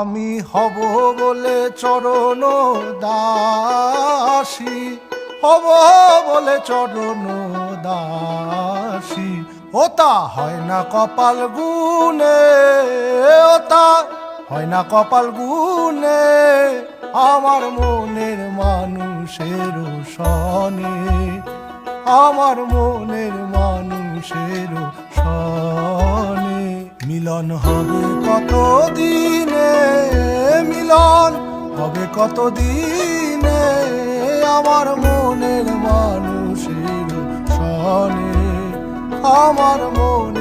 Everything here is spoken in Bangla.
আমি হব বলে চরণ দাসী, হব বলে চরণ দাসী, ওটা হয় না কপাল গুনে, ওটা হয় না কপাল গুনে, আমার মনের মানুষের সনে, আমার মনের মানুষের সনে। মিলন হবে কত দিনে, মিলন হবে কত দিনে, আমার মনের মানুষের সনে, আমার মন